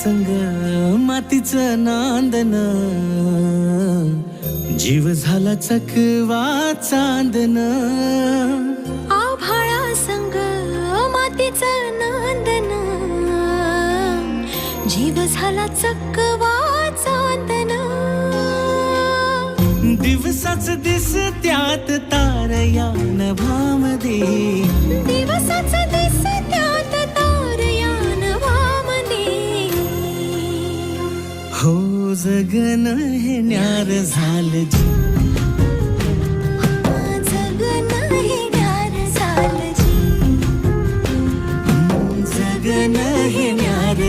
संग मातीचं नांदन, जीव झाला चकवा चांदन. आभाळा संग मातीचं नांदन, जीव झाला चकवा चांदन. दिवसाच दिसत्यात तार या नभामध्ये, दिवसाच दिसत्यात तार या नभामध्ये. हो जगन हे न्यार झालं जी.